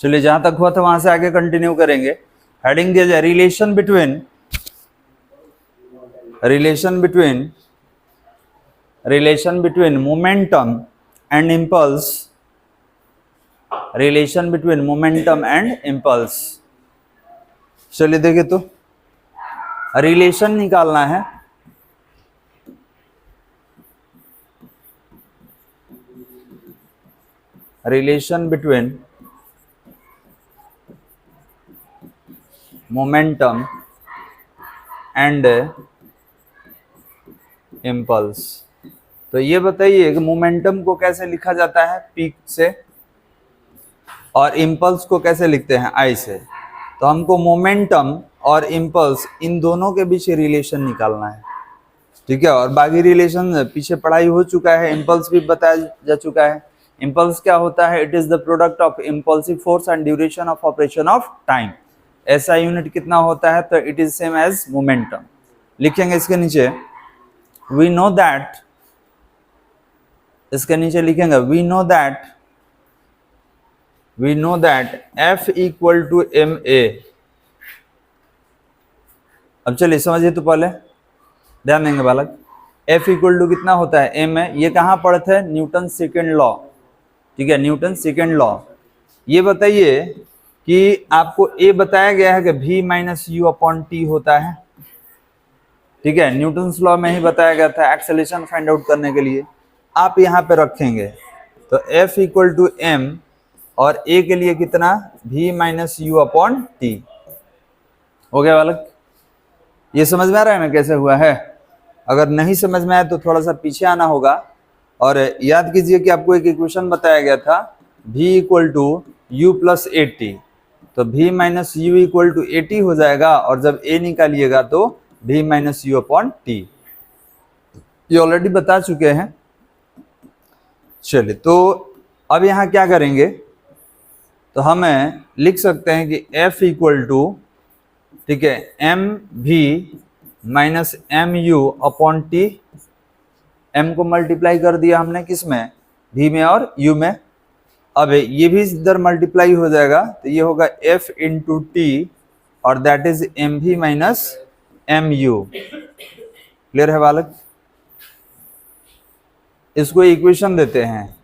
चलिए जहां तक हुआ था वहां से आगे कंटिन्यू करेंगे। हेडिंग दिया जाए relation between momentum and impulse, relation between momentum and impulse. चलिए देखिए, तो रिलेशन निकालना है। Relation between momentum and impulse. तो ये बताइए कि मोमेंटम को कैसे लिखा जाता है, पी से, और इम्पल्स को कैसे लिखते हैं, आई से। तो हमको मोमेंटम और इम्पल्स इन दोनों के बीच रिलेशन निकालना है, ठीक है। और बाकी रिलेशन पीछे पढ़ाई हो चुका है, इम्पल्स भी बताया जा चुका है। इम्पल्स क्या होता है? It is the product of impulsive force and duration of operation of time. ऐसा यूनिट कितना होता है? तो it is same as momentum. लिखेंगे इसके नीचे, वी नो दैट, इसके नीचे लिखेंगे we know that F equal to m a. अब चलिए समझिए, तो पहले ध्यान देंगे बालक, F इक्वल टू कितना होता है? एम है। ये कहाँ पढ़े थे? न्यूटन सेकेंड लॉ, ठीक है, न्यूटन सेकेंड लॉ। ये बताइए कि आपको ए बताया गया है कि v minus u upon T होता है, ठीक है, न्यूटन लॉ में ही बताया गया था एक्सेलरेशन फाइंड आउट करने के लिए। आप यहाँ पे रखेंगे तो F इक्वल टू एम, और ए के लिए कितना? v minus u upon t. हो गया बालक? ये समझ में आ रहा है ना कैसे हुआ है? अगर नहीं समझ में आया तो थोड़ा सा पीछे आना होगा, और याद कीजिए कि आपको एक इक्वेशन बताया गया था v equal to u plus a t. तो v minus u equal to a t हो जाएगा, और जब a निकालिएगा तो v minus u upon t. ये ऑलरेडी बता चुके हैं। चलिए, तो अब यहाँ क्या करेंगे? तो हमें लिख सकते हैं कि F इक्वल टू, ठीक है, एम भी minus M u upon t. m को मल्टीप्लाई कर दिया हमने किस में? v में और u में। अब ये भी इधर मल्टीप्लाई हो जाएगा, तो ये होगा f इंटू टी, और दैट इज एम भी माइनस एम यू। क्लियर है बालक? इसको इक्वेशन देते हैं।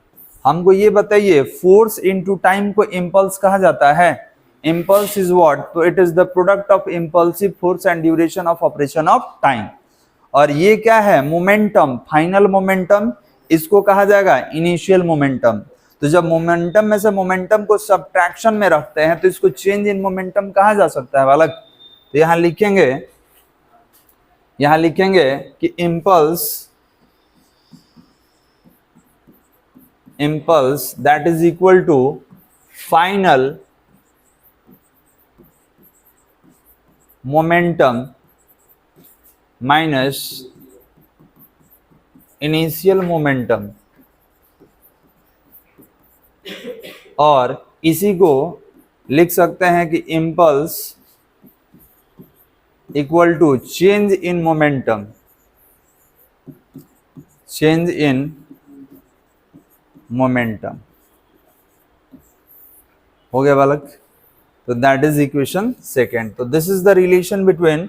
हमको ये बताइए, फोर्स इनटू टाइम को इम्पल्स कहा जाता है। Impulse is what? तो it is the product of impulsive force and duration of operation of time. और ये क्या है? Momentum, final momentum. इसको कहा जाएगा इनिशियल मोमेंटम। तो जब मोमेंटम में से मोमेंटम को सब्ट्रैक्शन में रखते हैं तो इसको चेंज इन मोमेंटम कहा जा सकता है बालक। तो यहां लिखेंगे कि impulse that is equal to final momentum minus initial momentum, और इसी को लिख सकते हैं कि impulse equal to change in momentum, हो गया बालक? तो दैट इज इक्वेशन सेकेंड। तो this is the relation between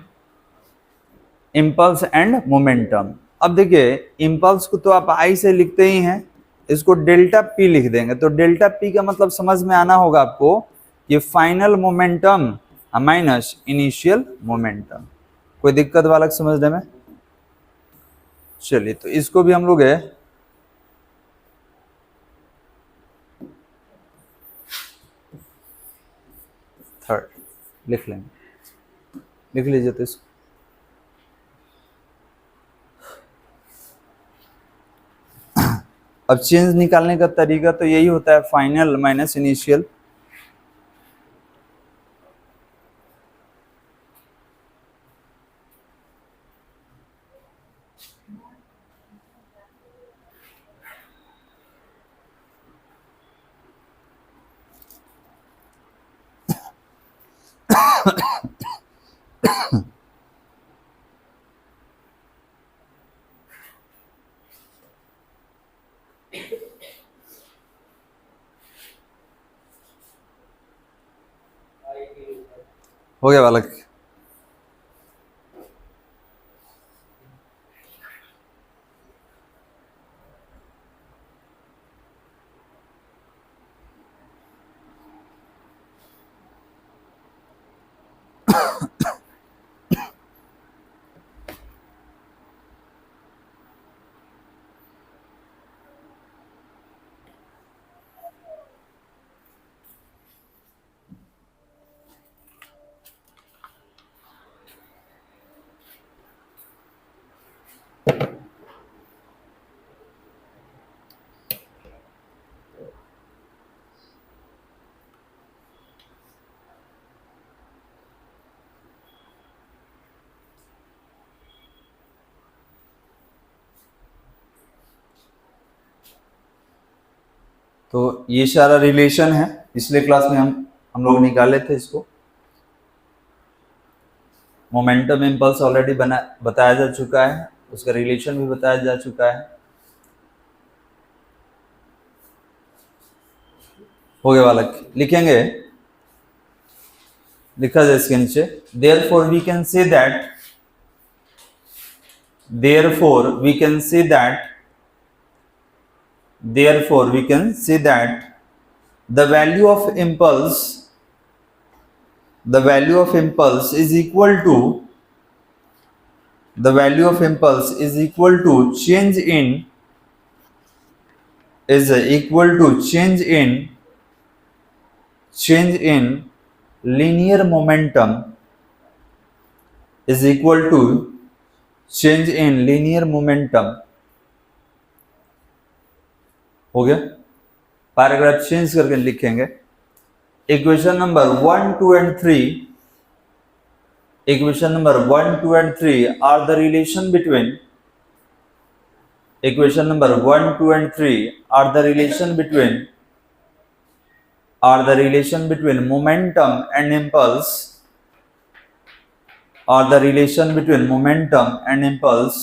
impulse and momentum. अब देखिए, इम्पल्स को तो आप आई से लिखते ही हैं, इसको डेल्टा पी लिख देंगे। तो डेल्टा पी का मतलब समझ में आना होगा आपको, ये final momentum minus initial momentum. कोई दिक्कत बालक समझने में? चलिए, तो इसको भी हम लोग थर्ड लिख लेंगे। लिख लीजिए तो इसको। अब चेंज निकालने का तरीका तो यही होता है, फाइनल माइनस इनिशियल। हो गया बालक? तो ये सारा रिलेशन है, पिछले क्लास में हम लोग निकाले थे इसको। मोमेंटम इम्पल्स ऑलरेडी बताया जा चुका है, उसका रिलेशन भी बताया जा चुका है। हो गया बालक? लिखेंगे, लिखा जाए इसके नीचे, therefore we can say that, therefore we can say that, therefore we can say that the value of impulse, the value of impulse is equal to, the value of impulse is equal to change in, is equal to change in linear momentum, is equal to change in linear momentum। हो गया? Paragraph change करके लिखेंगे, equation number 1, 2 and 3, equation number 1, 2 and 3 are the relation between, equation number 1, 2 and 3 are the relation between, are the relation between momentum and impulse, are the relation between momentum and impulse।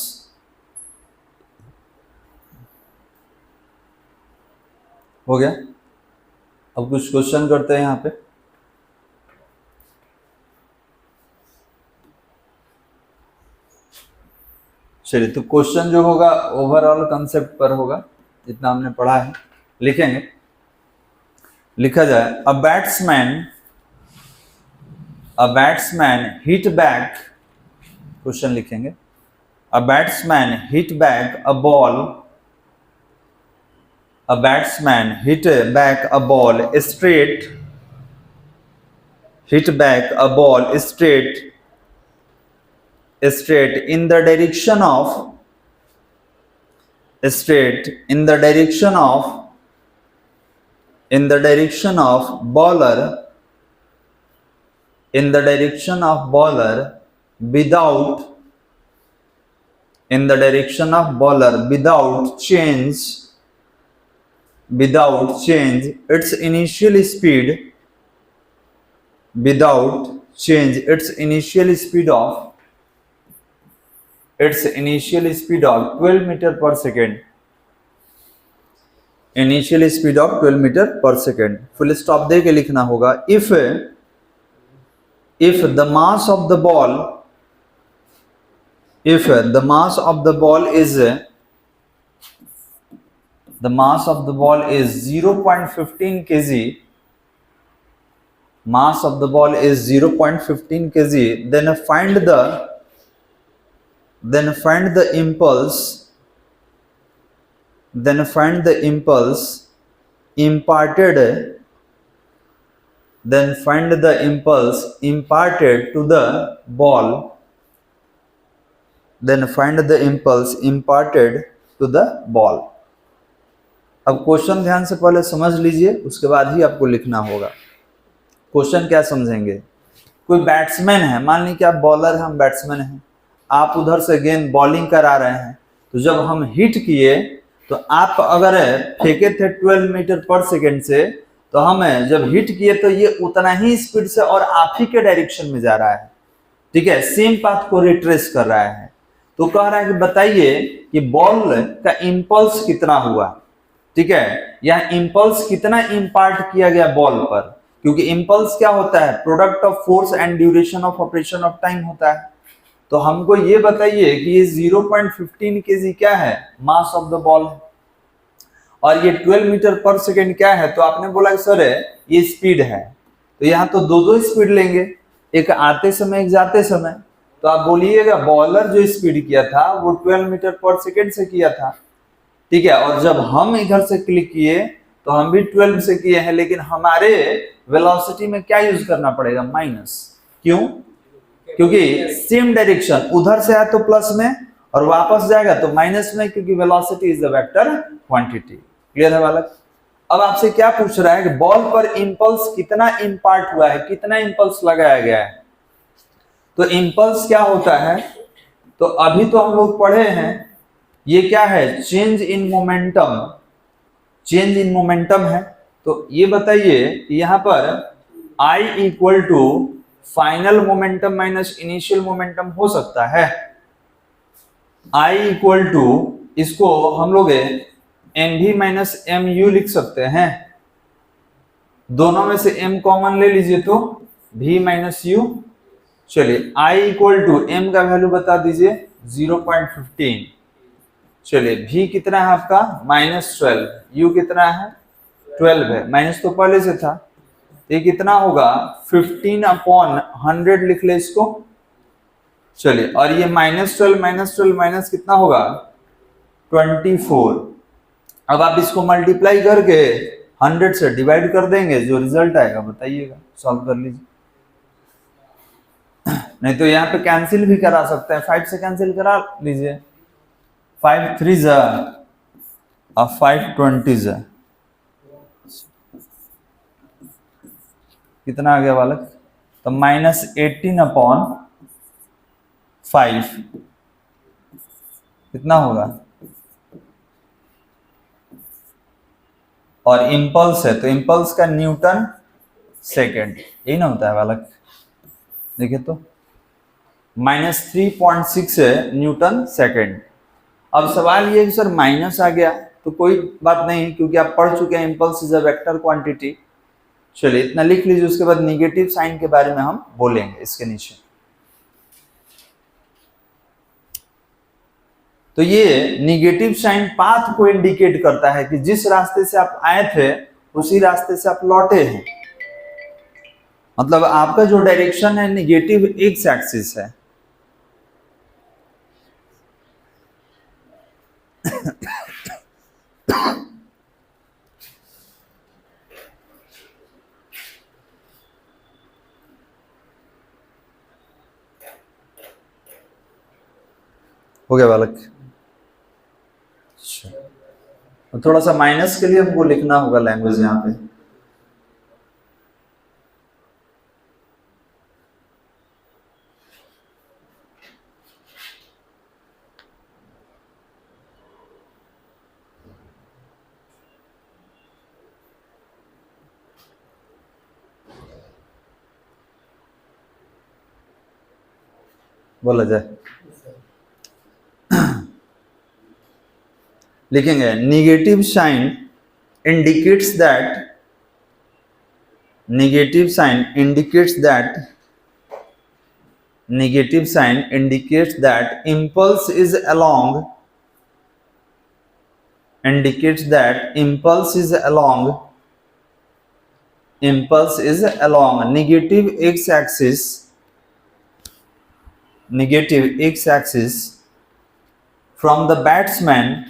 हो गया? अब कुछ question करते हैं यहाँ पे। चलिए, तो क्वेश्चन जो होगा ओवरऑल कंसेप्ट पर होगा, जितना हमने पढ़ा है लिखेंगे। लिखा जाए, a batsman hit back, question लिखेंगे, a batsman hit back a ball, a batsman hit back a ball straight, hit back a ball straight in the direction of, straight in the direction of, in the direction of bowler, in the direction of bowler without, in the direction of bowler without change, without change its initial speed, without change its initial speed of, its initial speed of 12 meter per second, initial speed of 12 meter per second। Full stop दे के लिखना होगा, if the mass of the ball, if the mass of the ball is, the mass of the ball is 0.15 kg, mass of the ball is 0.15 kg, then find the impulse, then find the impulse imparted, then find the impulse imparted to the ball, then find the impulse imparted to the ball। अब question ध्यान से पहले समझ लीजिए, उसके बाद ही आपको लिखना होगा। क्वेश्चन क्या समझेंगे, कोई बैट्समैन है, मान लीजिए कि आप बॉलर हैं, हम बैट्समैन हैं, आप उधर से गेंद बॉलिंग करा रहे हैं, तो जब हम हिट किए तो आप अगर फेंके थे 12 मीटर पर सेकेंड से, तो हमें जब हिट किए तो ये उतना ही स्पीड से और आप ही के डायरेक्शन में जा रहा है, ठीक है, सेम पाथ को रिट्रेस कर रहा है। तो कह रहा है कि बताइए कि बॉल का इंपल्स कितना हुआ, ठीक है, यह इंपल्स कितना इंपार्ट किया गया बॉल पर। क्योंकि इम्पल्स क्या होता है, product of force and duration of operation of time होता है। तो हमको ये बताइए कि ये 0.15 केजी क्या है, मास ऑफ द बॉल, और ये 12 मीटर पर सेकेंड क्या है। तो आपने बोला सर ये स्पीड है, तो यहाँ तो दो स्पीड लेंगे, एक आते समय एक जाते समय। तो आप बोलिएगा बॉलर जो स्पीड किया था वो 12 मीटर पर सेकेंड से किया था, ठीक है, और जब हम इधर से क्लिक किए तो हम भी 12 से किए हैं, लेकिन हमारे वेलोसिटी में क्या यूज करना पड़ेगा, माइनस। क्यों? क्योंकि सेम डायरेक्शन, उधर से आया तो प्लस में और वापस जाएगा तो माइनस में, क्योंकि velocity is the vector quantity. Clear है बालक? अब आपसे क्या पूछ रहा है कि बॉल पर इंपल्स कितना इंपार्ट हुआ है, कितना इंपल्स लगाया गया है। तो इंपल्स क्या होता है, तो अभी तो हम लोग पढ़े हैं, ये क्या है, change in momentum, change in momentum है। तो ये बताइए कि यहां पर I equal to final momentum minus initial momentum हो सकता है। I इक्वल टू, इसको हम लोग mv माइनस mu लिख सकते हैं, दोनों में से m कॉमन ले लीजिए तो v माइनस u। चलिए I इक्वल टू m का वैल्यू बता दीजिए 0.15। चलिए v कितना है आपका -12, u कितना है 12 है, माइनस तो पहले से था, ये कितना होगा 15/100 लिख ले इसको। चलिए, और ये -12 माइनस कितना होगा 24। अब आप इसको मल्टीप्लाई करके 100 से डिवाइड कर देंगे, जो रिजल्ट आएगा बताइएगा, सॉल्व कर लीजिए। नहीं तो यहाँ पे कैंसिल भी करा सकते हैं, 5 से कैंसिल करा लीजिए, 5 3 और 5 20 कितना आ गया बालक, तो -18/5 कितना होगा, और इंपल्स है तो इंपल्स का न्यूटन सेकेंड, यही ना होता है बालक। देखिए तो -3.6 है न्यूटन सेकेंड। अब सवाल ये सर माइनस आ गया, तो कोई बात नहीं, क्योंकि आप पढ़ चुके हैं impulse is a vector quantity. चलिए इतना लिख लीजिए, उसके बाद निगेटिव साइन के बारे में हम बोलेंगे इसके नीचे। तो ये निगेटिव साइन पाथ को इंडिकेट करता है कि जिस रास्ते से आप आए थे उसी रास्ते से आप लौटे हैं, मतलब आपका जो डायरेक्शन है निगेटिव एक्स एक्सिस है। हो गया बालक? थोड़ा सा माइनस के लिए हमको लिखना होगा लैंग्वेज यहाँ पे। बोला जाए, लिखेंगे negative sign indicates that, negative sign indicates that impulse is along, negative x axis from the batsman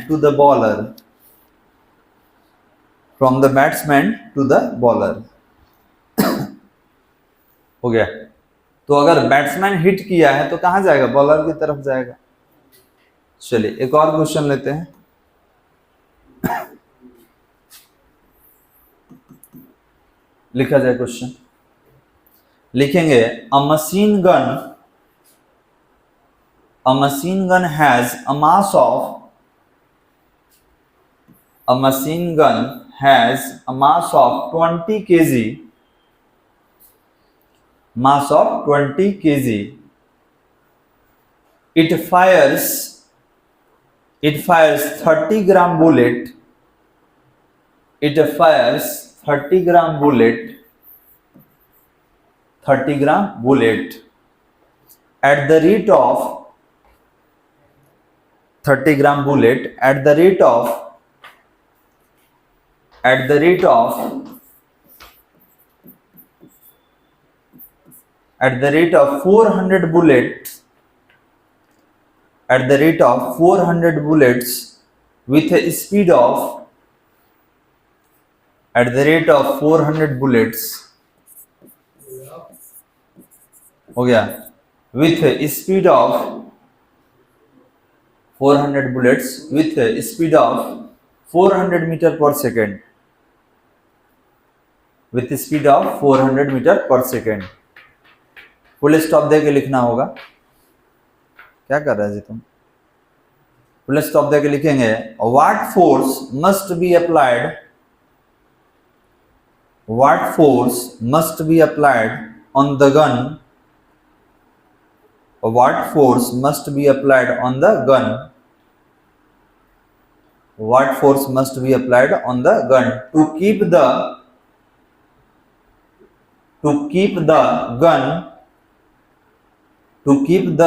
to the bowler, हो गया। तो अगर बैट्समैन हिट किया है तो कहां जाएगा, बॉलर की तरफ जाएगा। चलिए एक और क्वेश्चन लेते हैं। लिखा जाए क्वेश्चन, लिखेंगे अ machine gun has a mass of 20 kg. It fires 30 gram bullet it fires 30 gram bullet, 30 gram bullet at the rate of 30 gram bullet at the rate of 400 bullets, at the rate of 400 bullets with a speed of, at the rate of 400 bullets, हो गया, with a speed of 400 bullets with a speed of 400 meter per second, with a speed of 400 meter per second. Full stop दे के लिखना होगा। क्या कर रहे हैं जी तुम? फुल स्टॉप दे के लिखेंगे what force must be applied, what force must be applied on the gun, what force must be applied on the gun, what force must be applied on the gun to keep the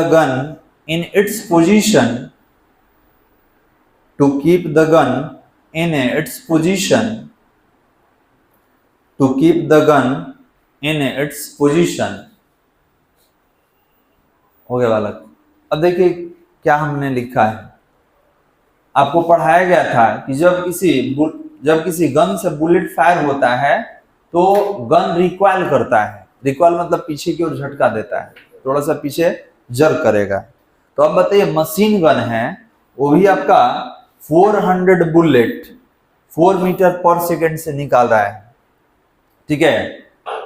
gun in its position, to keep the gun in its position, to keep the gun in its position. हो गया बालक। अब देखिए क्या हमने लिखा है। आपको पढ़ाया गया था कि जब किसी गन से बुलेट फायर होता है तो गन रिकॉइल करता है। रिकॉइल मतलब पीछे की ओर झटका देता है, थोड़ा सा पीछे जर्क करेगा। तो अब बताइए मशीन गन है, वो भी आपका 400 बुलेट 4 मीटर पर सेकेंड से निकाल रहा है। ठीक है,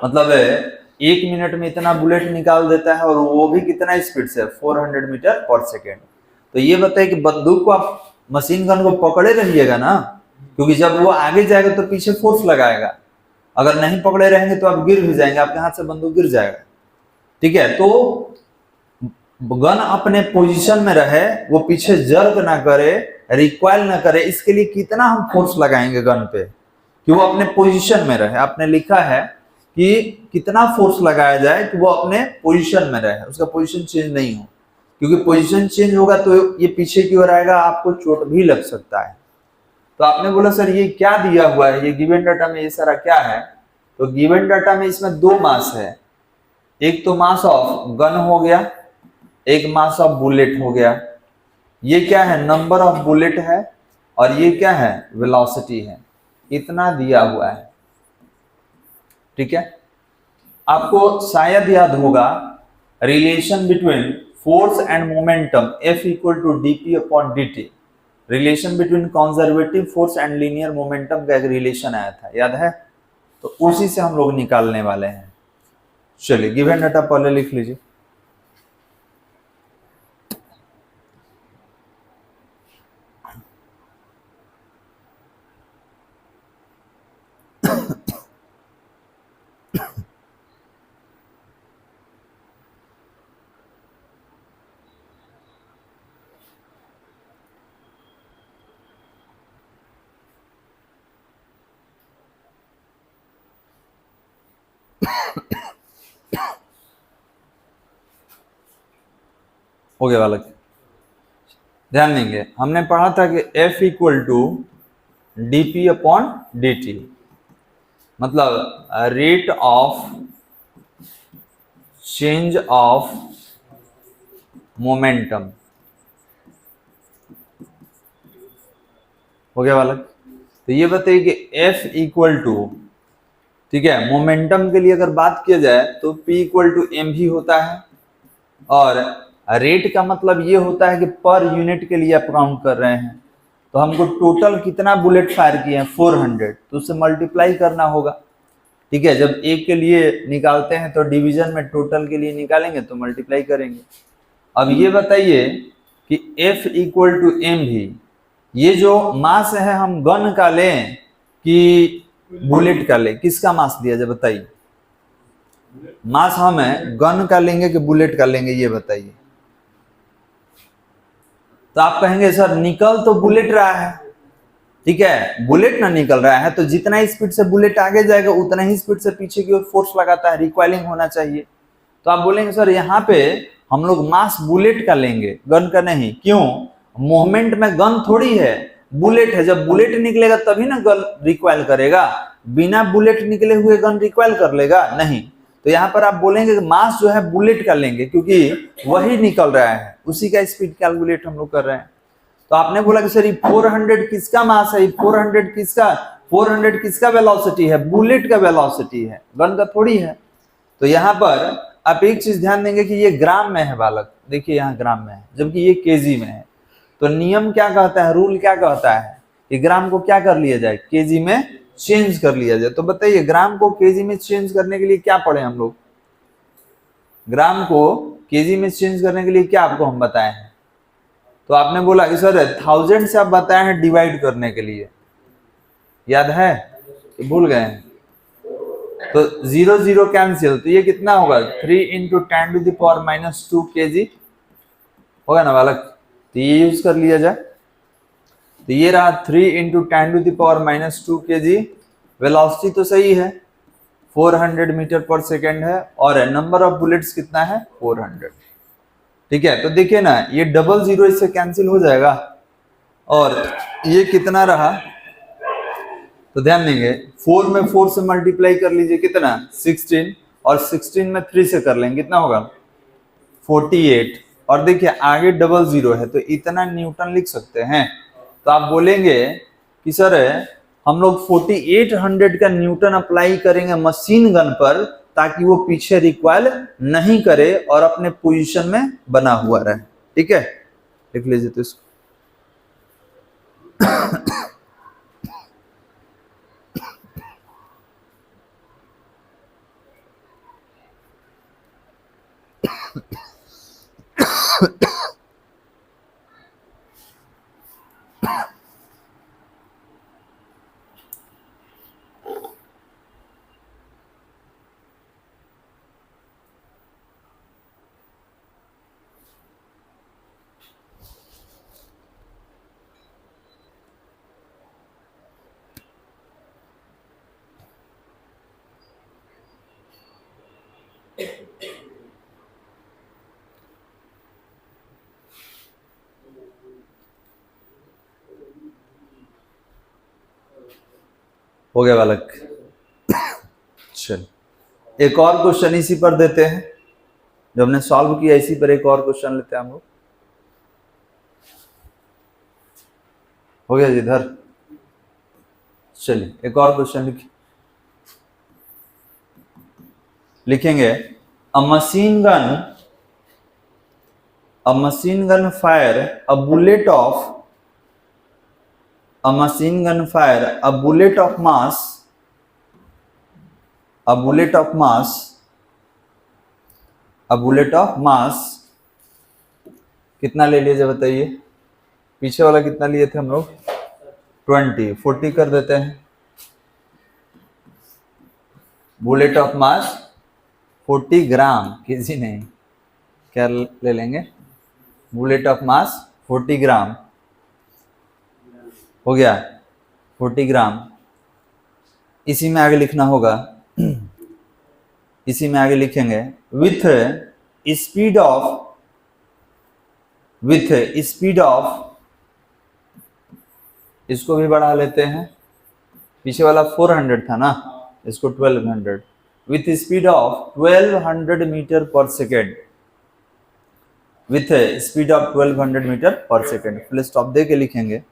मतलब 1 मिनट में इतना बुलेट निकाल देता है और वो भी कितना स्पीड से, 400 मीटर पर सेकेंड। तो ये बताइए कि बंदूक को आप मशीन गन को पकड़े रहिएगा ना, क्योंकि जब वो आगे जाएगा तो पीछे फोर्स लगाएगा। अगर नहीं पकड़े रहेंगे तो आप गिर भी जाएंगे, आपके हाथ से बंदूक गिर जाएगा। ठीक है, तो गन अपने पोजीशन में रहे, वो पीछे जर्क ना करे, रिकॉइल ना करे, इसके लिए कितना हम फोर्स लगाएंगे गन पे कि वो अपने पोजीशन में रहे। आपने लिखा है कि कितना फोर्स लगाया जाए कि वो अपने पोजीशन में रहे, उसका पोजीशन चेंज नहीं हो, क्योंकि पोजीशन चेंज होगा तो ये पीछे की ओर आएगा, आपको चोट भी लग सकता है। तो आपने बोला सर ये क्या दिया हुआ है, ये गिवन डाटा में ये सारा क्या है? तो गिवन डाटा में इसमें 2 मास है, एक तो मास ऑफ गन हो गया, एक मास ऑफ बुलेट हो गया। ये क्या है? नंबर ऑफ बुलेट है, और ये क्या है? वेलोसिटी है। इतना दिया हुआ है। ठीक है, आपको शायद याद होगा relation between force and momentum F equal to dp upon dt, relation between conservative force and linear momentum का एक रिलेशन आया था, याद है? तो उसी से हम लोग निकालने वाले हैं। चलिए गिवन डाटा पहले लिख लीजिए। हो गया बालक, ध्यान देंगे। हमने पढ़ा था कि F equal to dp upon dt, मतलब rate of change of momentum. हो गया बालक? तो ये बताइए कि F इक्वल टू, ठीक है, मोमेंटम के लिए अगर बात किया जाए तो P इक्वल टू एम भी होता है, और रेट का मतलब ये होता है कि पर यूनिट के लिए आप काउंट कर रहे हैं। तो हमको टोटल कितना बुलेट फायर किए हैं? 400, तो उससे मल्टीप्लाई करना होगा। ठीक है, जब एक के लिए निकालते हैं तो डिवीजन में टोटल के लिए निकालेंगे तो मल्टीप्लाई करेंगे। अब ये बताइए कि F इक्वल टू एम भी, ये जो मास है हम गन का लें कि बुलेट का लें? किसका मास दिया जाए बताइए? मास हमें गन का लेंगे कि बुलेट का लेंगे, ये बताइए। तो आप कहेंगे सर निकल तो बुलेट रहा है, ठीक है, बुलेट ना निकल रहा है तो जितना स्पीड से बुलेट आगे जाएगा उतना ही स्पीड से पीछे की ओर फोर्स लगाता है, रिकॉइलिंग होना चाहिए। तो आप बोलेंगे सर यहाँ पे हम लोग मास बुलेट का लेंगे, गन का नहीं। क्यों? मूवमेंट में गन थोड़ी है, बुलेट है। जब बुलेट निकलेगा तभी ना गन रिकॉइल करेगा, बिना बुलेट निकले हुए गन रिकॉइल कर लेगा? नहीं। तो यहाँ पर आप बोलेंगे कि मास जो है बुलेट का लेंगे, क्योंकि वही निकल रहा है, उसी का स्पीड कैलकुलेट हम लोग कर रहे हैं। तो आपने बोला कि सर ये 400 किसका मास है, 400 किसका वेलोसिटी है? बुलेट का वेलोसिटी है, गन का थोड़ी है। तो यहाँ पर आप एक चीज ध्यान देंगे कि ये ग्राम में है बालक, देखिए यहाँ ग्राम में है, जबकि ये केजी में है। तो नियम क्या कहता है, रूल क्या कहता है कि ग्राम को क्या कर लिया जाए, केजी में चेंज कर लिया जाए। तो बताइए ग्राम को केजी में चेंज करने के लिए क्या पढ़े हम लोग? ग्राम को केजी में चेंज करने के लिए क्या आपको हम बताए हैं? तो आपने बोला कि सर 1000 से आप बताए हैं डिवाइड करने के लिए, याद है कि भूल गए हैं? तो 0 0 कैंसिल, तो ये कितना होगा? 3 × 10⁻² kg होगा ना बालक? तो ये यूज कर लिया जाए। तो ये रहा 3 × 10⁻² kg। वेलोसिटी तो सही है, 400 मीटर पर सेकेंड है, और नंबर ऑफ बुलेट्स कितना है? 400। ठीक है, तो देखिए ना ये 00 इससे कैंसिल हो जाएगा, और ये कितना रहा? तो ध्यान देंगे 4 में 4 से मल्टीप्लाई कर लीजिए, कितना? 16, और 16 में 3 से कर लेंगे, कितना होगा? 48। और देखिए आगे 00 है तो इतना न्यूटन लिख सकते हैं। तो आप बोलेंगे कि सर हम लोग 4800 का न्यूटन अप्लाई करेंगे मशीन गन पर, ताकि वो पीछे रिकॉइल नहीं करे और अपने पोजीशन में बना हुआ रहे। ठीक है, लिख लीजिए तो इसको। हो गया बालक? चल एक और क्वेश्चन इसी पर देते हैं, जो हमने सॉल्व किया इसी पर एक और क्वेश्चन लेते हैं हम लोग। हो गया जिधर? चलिए एक और क्वेश्चन लिखेंगे। अ machine gun fire a bullet of a machine gun fire a bullet of mass कितना ले लीजिए बताइए? पीछे वाला कितना लिए थे हम लोग? 20, 40 कर देते हैं। Bullet of mass 40 gram, KG नहीं, क्या ले लेंगे? बुलेट ऑफ मास 40 ग्राम हो गया, 40 ग्राम। इसी में आगे लिखना होगा, इसी में आगे लिखेंगे विथ स्पीड ऑफ, इसको भी बढ़ा लेते हैं, पीछे वाला 400 था ना, इसको 1200, with speed of 1200 meter per second, with speed of 1200 meter per second. Full stop दे के लिखेंगे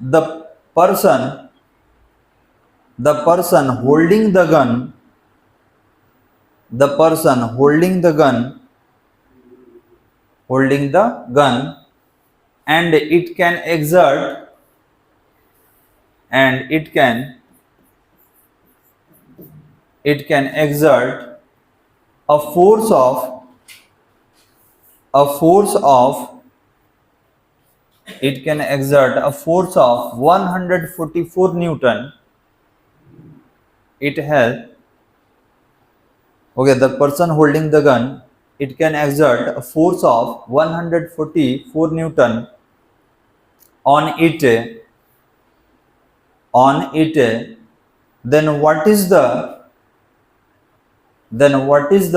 the person holding the gun and it can exert a force of 144 Newton. It has, okay, the person holding the gun, it can exert a force of 144 Newton on it on it, then what is the then what is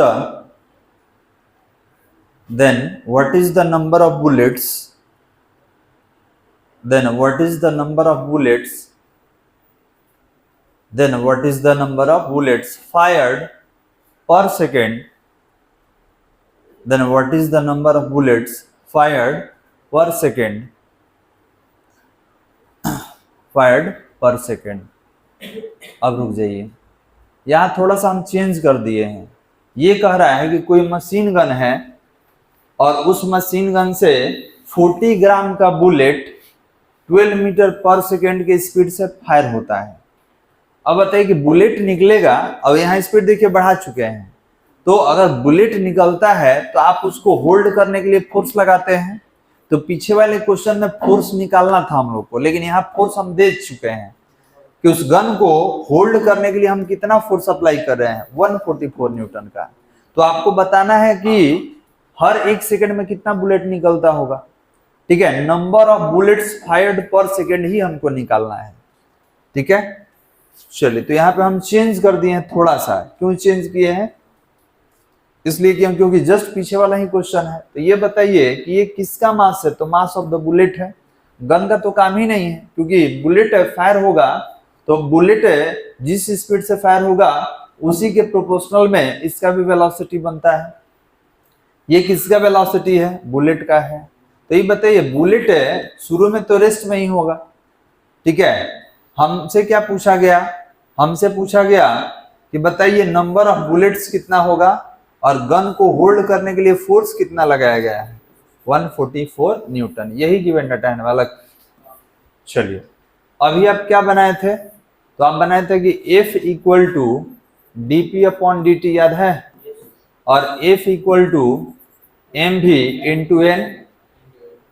the number of bullets, then what is the number of bullets fired per second, then what is the number of bullets fired per second अब रुक जाइए, यहाँ थोड़ा सा हम change कर दिए हैं। ये कह रहा है कि कोई मशीन गन है और उस मशीन गन से 40 ग्राम का बुलेट 12 मीटर पर सेकेंड के स्पीड से फायर होता है। अब बताइए कि बुलेट निकलेगा, अब यहाँ स्पीड देखिए बढ़ा चुके हैं, तो अगर बुलेट निकलता है तो आप उसको होल्ड करने के लिए फोर्स लगाते हैं। तो पीछे वाले क्वेश्चन में फोर्स निकालना था हम लोग को, लेकिन यहाँ फोर्स हम दे चुके हैं कि उस गन को होल्ड करने के लिए हम कितना फोर्स अप्लाई कर रहे हैं, 144 न्यूटन का। तो आपको बताना है कि हर 1 सेकंड में कितना बुलेट निकलता होगा। ठीक है, नंबर ऑफ बुलेट्स फायर्ड पर सेकंड ही हमको निकालना है। ठीक है, चलिए तो यहाँ पे हम चेंज कर दिए हैं थोड़ा सा। क्यों चेंज किए हैं? इसलिए कि हम क्योंकि जस्ट पीछे वाला ही क्वेश्चन है। तो ये बताइए कि ये किसका मास है, तो मास ऑफ द बुलेट है। गन का तो काम ही नहीं है, क्योंकि बुलेट फायर होगा तो बुलेट जिस स्पीड से फायर होगा उसी के प्रोपोर्शनल में इसका भी वेलोसिटी बनता है। ये किसका वेलोसिटी है? बुलेट का है। तो ये बताइए बुलेट शुरू में तो रेस्ट में ही होगा। ठीक है, हमसे क्या पूछा गया? हमसे पूछा गया कि बताइए नंबर ऑफ बुलेट्स कितना होगा और गन को होल्ड करने के लिए फोर्स कितना लगाया गया है, 144 न्यूटन। यही गिवन डाटा है वाला। चलिए अभी आप क्या बनाए थे? तो आप बनाए थे कि F इक्वल टू dp/dt याद है, और F equal to mv into n।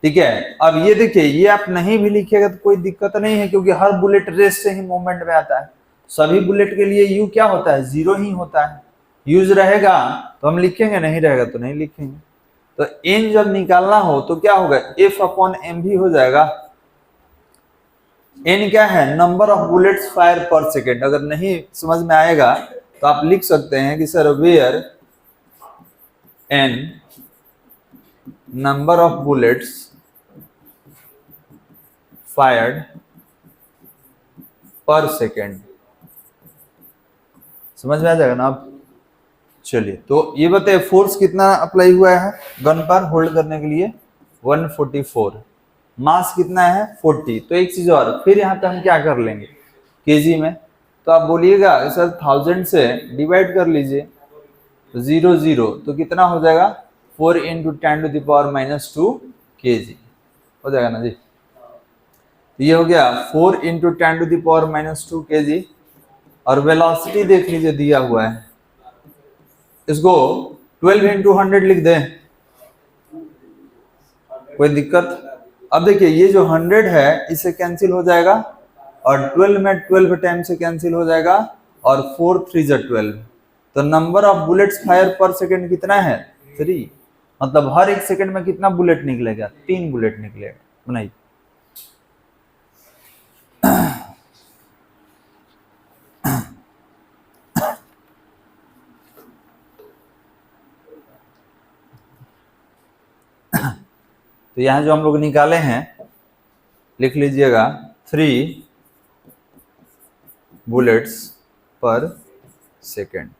ठीक है, अब ये देखिए, ये आप नहीं भी लिखिएगा तो कोई दिक्कत नहीं है, क्योंकि हर बुलेट रेस से ही मूवमेंट में आता है। सभी बुलेट के लिए u क्या होता है? 0 ही होता है। यूज रहेगा तो हम लिखेंगे, नहीं रहेगा तो नहीं लिखेंगे। तो n जब निकालना हो तो क्या होगा? F/mv हो जाएगा। n क्या है? नंबर ऑफ बुलेट्स फायर पर सेकेंड। अगर नहीं समझ में आएगा तो आप लिख सकते हैं कि sir where n number of bullets fired per second. समझ में आ जाएगा ना आप? चलिए तो ये बताइए फोर्स कितना अप्लाई हुआ है गन पर होल्ड करने के लिए? 144। मास कितना है? 40। तो एक चीज और, फिर यहाँ पे हम क्या कर लेंगे केजी में। तो आप बोलिएगा सर 1000 से डिवाइड कर लीजिए, तो 0 0 तो कितना हो जाएगा? 4 × 10⁻² kg हो जाएगा ना जी। ये हो गया 4 × 10⁻² kg। और वेलोसिटी देख लीजिए दिया हुआ है, इसको 12 × 100 लिख दें, कोई दिक्कत? अब देखिए ये जो 100 है इससे कैंसिल हो जाएगा, और 12 में 12 टाइम से कैंसिल हो जाएगा, और 4 3 12। तो नंबर ऑफ बुलेट्स फायर पर सेकेंड कितना है? 3। मतलब हर 1 सेकेंड में कितना बुलेट निकलेगा? 3 बुलेट निकलेगा। बनाइए। तो यहाँ जो हम लोग निकाले हैं लिख लीजिएगा, 3 बुलेट्स पर सेकेंड।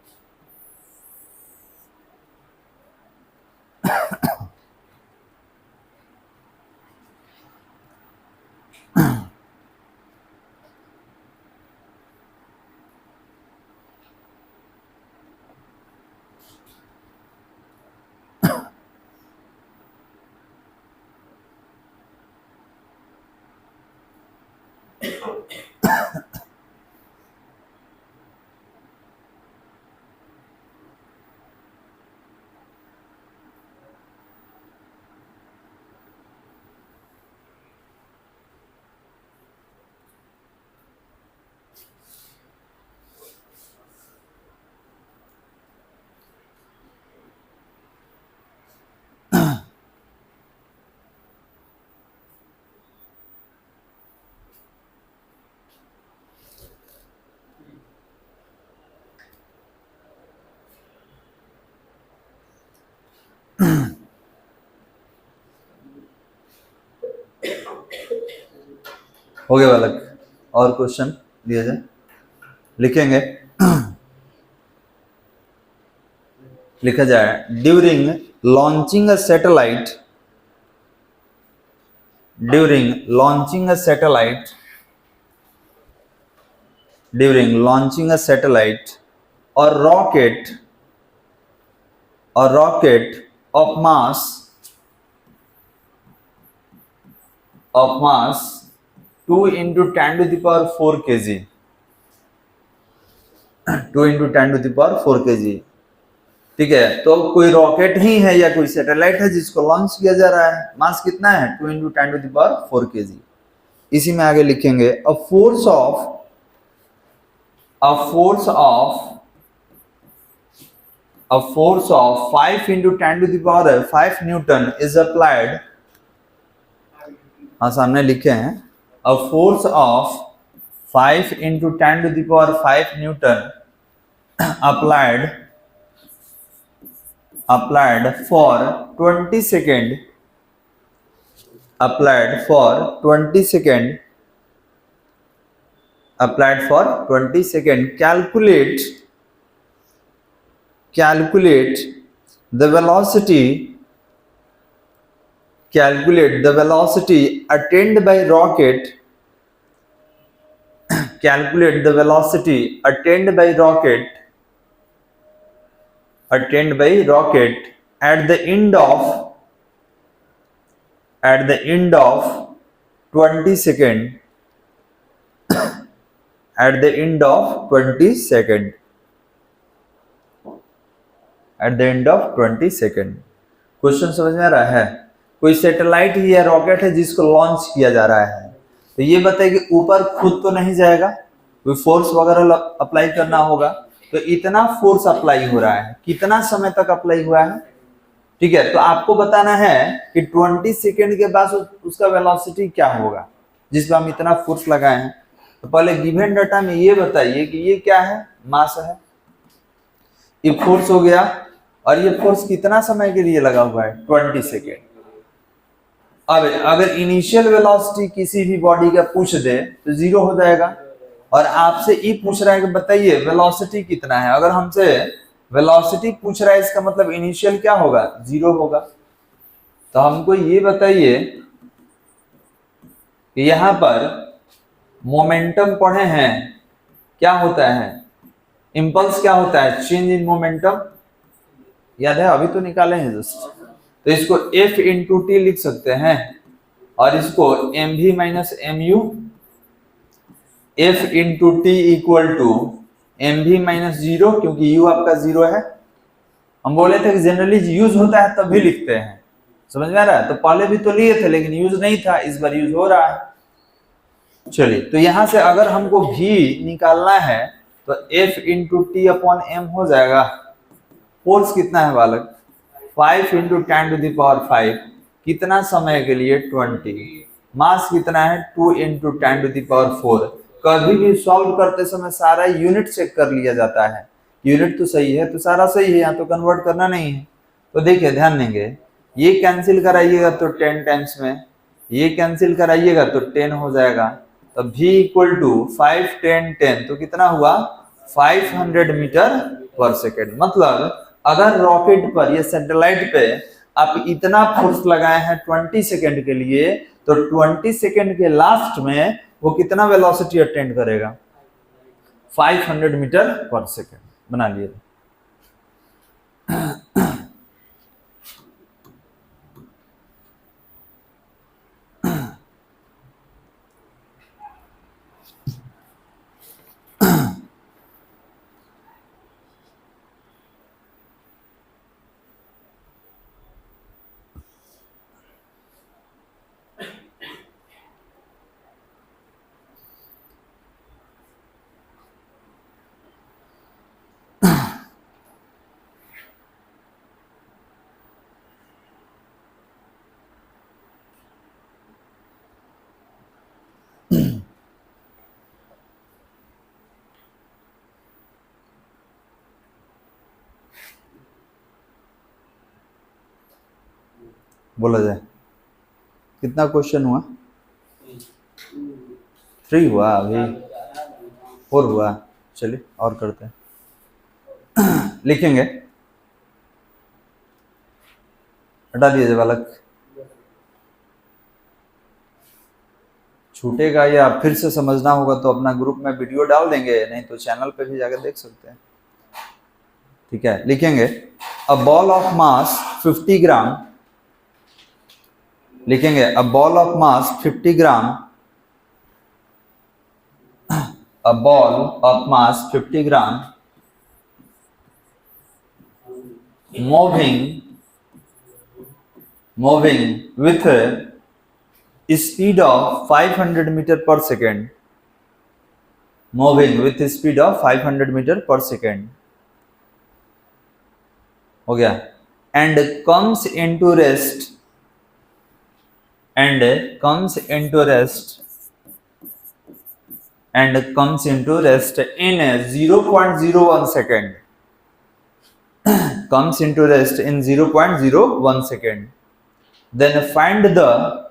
हो गया बालक, और क्वेश्चन दिया जाए, लिखेंगे। लिखा जाए during launching a satellite, during launching a satellite, during launching a satellite और rocket of mass 2 into 10 to the power 4 kg, 2 into 10 to the power 4 kg। ठीक है, तो कोई रॉकेट ही है या कोई सैटेलाइट है जिसको लॉन्च किया जा रहा है, मास कितना है 2 into 10 to the power 4 kg। इसी में आगे लिखेंगे a force of 5 into 10 to the power 5 Newton is applied. हाँ सामने लिखे हैं a force of 5 into 10 to the power 5 Newton applied for 20 second, applied for 20 second, applied for 20 second, calculate the velocity, calculate the velocity attained by rocket, calculate the velocity attained by rocket at the end of 20 second, at the end of 20 second, at the end of 20 second। Question समझ में आ रहा है? कोई satellite ही या rocket है जिसको launch किया जा रहा है, तो ये बताइए कि ऊपर खुद तो नहीं जाएगा, कोई फोर्स वगैरह अप्लाई करना होगा। तो इतना फोर्स अप्लाई हो रहा है, कितना समय तक अप्लाई हुआ है, ठीक है। तो आपको बताना है कि 20 सेकेंड के बाद उसका वेलोसिटी क्या होगा जिस पर हम इतना फोर्स लगाए हैं। तो पहले गिवन डाटा में ये बताइए कि ये क्या है, मास है, ये फोर्स हो गया, और ये फोर्स कितना समय के लिए लगा हुआ है 20 सेकेंड। अब अगर इनिशियल वेलोसिटी किसी भी बॉडी का पूछ दे तो 0 हो जाएगा, और आपसे ये पूछ रहा है कि बताइए वेलोसिटी कितना है। अगर हमसे वेलोसिटी पूछ रहा है इसका मतलब इनिशियल क्या होगा, 0 होगा। तो हमको ये बताइए कि यहां पर मोमेंटम पढ़े हैं, क्या होता है, इंपल्स क्या होता है, चेंज इन मोमेंटम, याद है, अभी तो निकाले हैं जस्ट। तो इसको F इंटू टी लिख सकते हैं, और इसको mv minus mu, F into t equal to mv minus 0, क्योंकि u आपका 0 है। हम बोले थे कि जनरली यूज होता है तब भी लिखते हैं, समझ में आ रहा है। तो पहले भी तो लिए थे लेकिन यूज नहीं था, इस बार यूज हो रहा है। चलिए, तो यहां से अगर हमको v निकालना है तो F into t upon m हो जाएगा। फोर्स कितना है बालक, 5 इंटू 10 टू द पावर 5, कितना समय के लिए 20। मास कितना है 2 इंटू 10 टू द पावर 4। कभी भी सॉल्व करते समय सारा यूनिट चेक कर लिया जाता है, यूनिट तो सही है तो सारा सही है, यहाँ तो कन्वर्ट करना नहीं है। तो देखिए ध्यान देंगे, ये कैंसिल कराइएगा तो 10 टाइम्स में, ये कैंसिल कराइएगा तो 10 हो जाएगा। तो v इक्वल टू 5 10 10, तो कितना हुआ 500 मीटर पर सेकेंड। मतलब अगर रॉकेट पर या सैटेलाइट पे आप इतना फोर्स लगाए हैं 20 सेकेंड के लिए, तो 20 सेकेंड के लास्ट में वो कितना वेलोसिटी अटेंड करेगा, 500 मीटर पर सेकेंड। बना लिए। बोला जाए। कितना क्वेश्चन हुआ? 3 हुआ, अभी 4 हुआ। चलिए और करते हैं। लिखेंगे, हटा दीजिए बालक। छूटेगा या फिर से समझना होगा तो अपना ग्रुप में वीडियो डाल देंगे, नहीं तो चैनल पे भी जाकर देख सकते हैं। ठीक है, लिखेंगे अ बॉल ऑफ मास 50 ग्राम, लिखेंगे a ball of mass 50 gram, a ball of mass 50 gram moving with a speed of 500 meter per second, moving with a speed of 500 meter per second, हो गया, and comes into rest, and comes into rest, and comes into rest in 0.01 second, comes into rest in 0.01 second. Then find the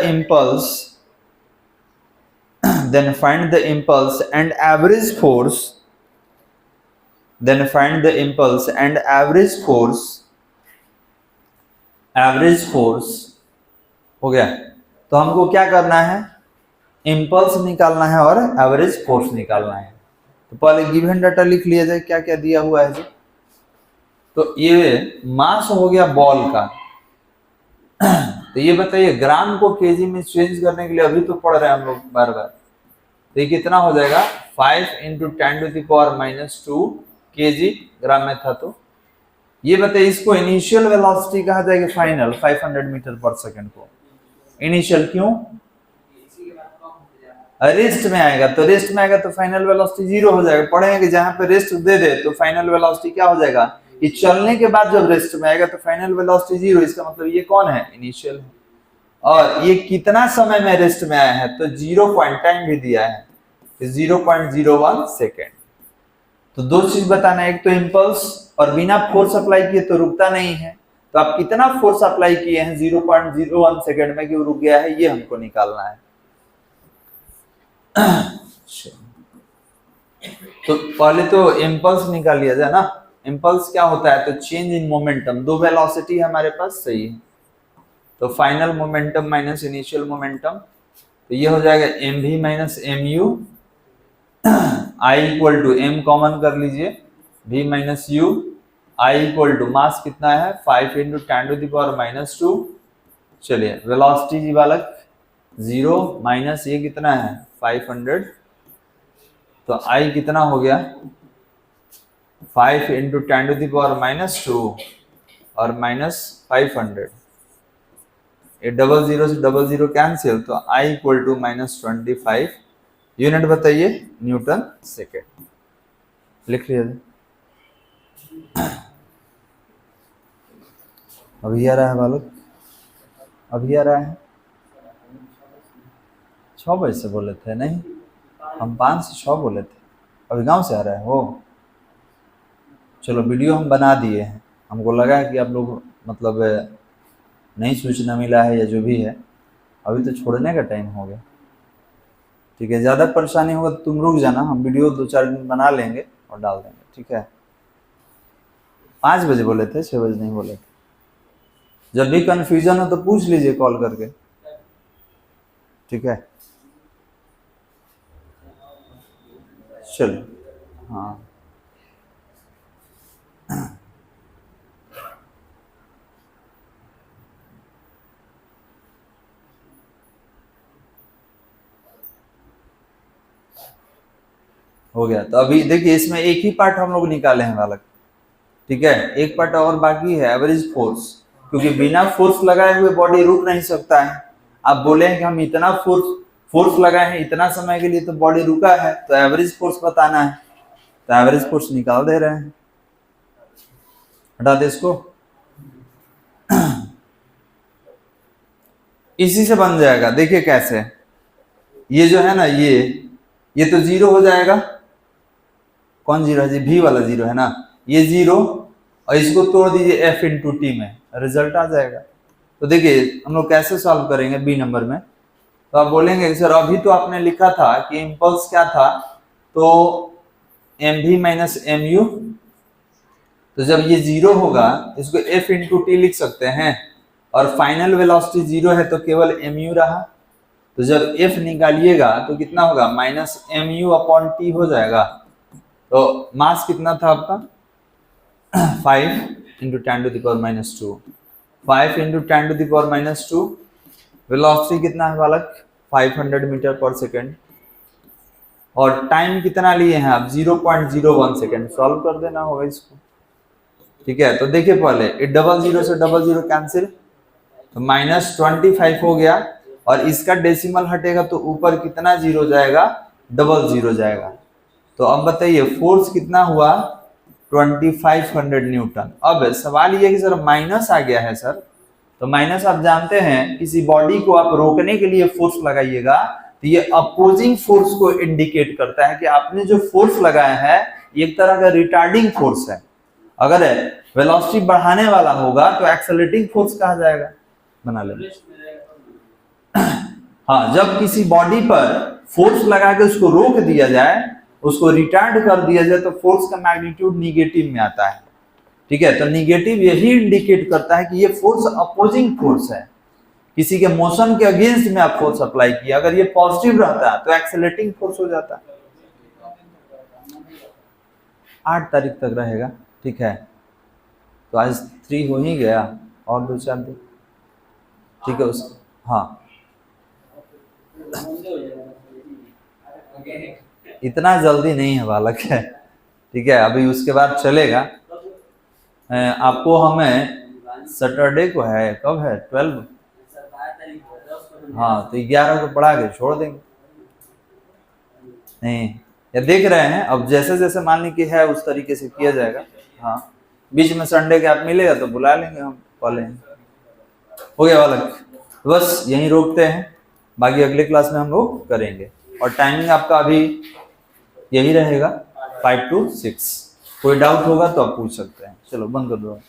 impulse, then find the impulse and average force, then find the impulse and average force हो गया। तो हमको क्या करना है? Impulse निकालना है और एवरेज फोर्स निकालना है। तो पहले गिवन डाटा लिख लिया जाए, क्या क्या दिया हुआ है जी। तो ये मास हो गया बॉल का। तो ये बताइए ग्राम को केजी में चेंज करने के लिए अभी तो पढ़ रहे हैं हम लोग बार बार, तो ये कितना हो जाएगा? 5 × 10⁻⁻² kg ग्राम में था। तो ये बताइए इसको इनिशियल वेलोसिटी कहा जाएगा, फाइनल 500 मीटर पर सेकंड को इनिशियल। क्यों? रेस्ट में आएगा, तो रेस्ट में आएगा तो फाइनल वेलोसिटी 0 हो जाएगा। पढ़ेंगे कि जहां पे रेस्ट दे दे तो फाइनल वेलोसिटी क्या हो जाएगा? ये चलने के बाद जब रेस्ट में आएगा तो फाइनल वेलोसिटी 0। इसका मतलब ये कौन है? इनिशियल है। और ये कितना समय में रेस्ट में आया है? तो 0 पॉइंट टाइम भी दिया है, 0.01 सेकेंड। तो दो चीज बताना है, एक तो इम्पल्स, और बिना फोर्स अप्लाई किए तो रुकता नहीं है। तो आप कितना फोर्स अप्लाई किए हैं 0.01 सेकेंड में कि वो रुक गया है, ये हमको निकालना है। तो पहले तो इम्पल्स निकाल लिया जाए ना। इम्पल्स क्या होता है? तो चेंज इन मोमेंटम। दो वेलोसिटी हमारे पास, सही है। तो final momentum minus initial momentum, तो ये हो जाएगा mv minus mu। I equal to m common कर लीजिए, v minus u। I equal to mass कितना है? 5 × 10⁻²। चलिए वेलोसिटी जी बालक 0 माइनस ये कितना है? 500। तो I कितना हो गया? 5 × 10⁻² और माइनस 500। ये 00 से 00 कैंसिल, तो I इक्वल टू -25। यूनिट बताइए, न्यूटन सेकेंड। लिख लिया। अभी आ रहा है बालक? अभी आ रहा है? 6 बजे से बोले थे? नहीं, हम 5 से 6 बोले थे। अभी गांव से आ रहा है वो। चलो वीडियो हम बना दिए हैं, हमको लगा कि आप लोग मतलब नई सूचना मिला है या जो भी है। अभी तो छोड़ने का टाइम हो गया। ठीक है, ज़्यादा परेशानी होगा तो तुम रुक जाना, हम वीडियो 2-4 दिन बना लेंगे और डाल देंगे। ठीक है, 5 बजे बोले थे, 6 बजे नहीं बोले थे। जब भी कंफ्यूजन हो तो पूछ लीजिए कॉल करके। ठीक है, चलो। हाँ, हो गया। तो अभी देखिए इसमें एक ही पार्ट हम लोग निकाले हैं बालक। ठीक है, एक पार्ट और बाकी है, एवरेज फोर्स। क्योंकि बिना फोर्स लगाए हुए बॉडी रुक नहीं सकता है। आप बोले हैं कि हम इतना फोर्स लगाए हैं इतना समय के लिए, तो बॉडी रुका है, तो एवरेज फोर्स बताना है। तो एवरेज फोर्स निकाल दे रहे हैं, हटा दे इसको। इसी से बन जाएगा, देखिए कैसे। ये जो है ना, ये तो 0 हो जाएगा। कौन 0 है जी? v वाला 0 है ना। ये 0 और इसको तोड़ दीजिए एफ इंटू टी में, रिजल्ट आ जाएगा। तो देखिए हम लोग कैसे सॉल्व करेंगे बी नंबर में। तो आप बोलेंगे सर अभी तो आपने लिखा था कि इम्पल्स क्या था, तो m v minus M u, तो जब ये जीरो होगा इसको एफ इंटू टी लिख सकते हैं, और फाइनल वेलोसिटी जीरो है तो केवल एम यू रहा। तो जब एफ निकालिएगा तो कितना होगा, minus M u upon t हो जाएगा। तो मास कितना था आपका 5 into 10 to the power minus 2, 5 into 10 to the power minus 2। Velocity कितना है बालक 500 मीटर पर सेकेंड, और टाइम कितना लिए हैं आप 0.01 सेकेंड। सॉल्व कर देना होगा इसको, ठीक है। तो देखिए पहले डबल जीरो से डबल जीरो कैंसिल, तो माइनस 25 हो गया, और इसका डेसिमल हटेगा तो ऊपर कितना जीरो जाएगा, डबल जीरो जाएगा। तो अब बताइए फोर्स कितना हुआ 2500 न्यूटन। अब सवाल ये कि सर माइनस आ गया है सर, तो माइनस आप जानते हैं किसी बॉडी को आप रोकने के लिए फोर्स लगाइएगा तो ये अपोजिंग फोर्स को इंडिकेट करता है कि आपने जो फोर्स लगाया है एक तरह का रिटार्डिंग फोर्स है। अगर वेलोसिटी बढ़ाने वाला होगा तो एक्सेलरेटिंग फोर्स कहा जाएगा, बना लेंगे। हाँ, जब किसी बॉडी पर फोर्स लगा के उसको रोक दिया जाए, उसको रिटार्ड कर दिया जाए, तो फोर्स का मैग्नीट्यूड निगेटिव में आता है, ठीक है। तो निगेटिव यही इंडिकेट करता है कि ये फोर्स अपोजिंग फोर्स है, किसी के मोशन के अगेंस्ट में आप फोर्स अप्लाई किया। अगर ये पॉजिटिव रहता तो एक्सेलरेटिंग फोर्स हो जाता। 8 तारीख तक रहेगा, ठीक है। तो आज 3 हो ही गया, और 2-4 दिन, ठीक है। उस हाँ इतना जल्दी नहीं है बालक है, ठीक है। अभी उसके बाद चलेगा आपको, हमें सैटरडे को है, कब है 12, हाँ तो 11 को पढ़ा के छोड़ देंगे। नहीं या देख रहे हैं, अब जैसे जैसे मान ली कि है उस तरीके से किया जाएगा। हाँ बीच में संडे के आप मिलेगा तो बुला लेंगे हम, पढ़ेंगे। हो गया बालक, बस यहीं रोकते हैं, बाकी अगले क्लास में हम लोग करेंगे। और टाइमिंग आपका अभी यही रहेगा 5 to 6। कोई डाउट होगा तो आप पूछ सकते हैं। चलो बंद कर दो।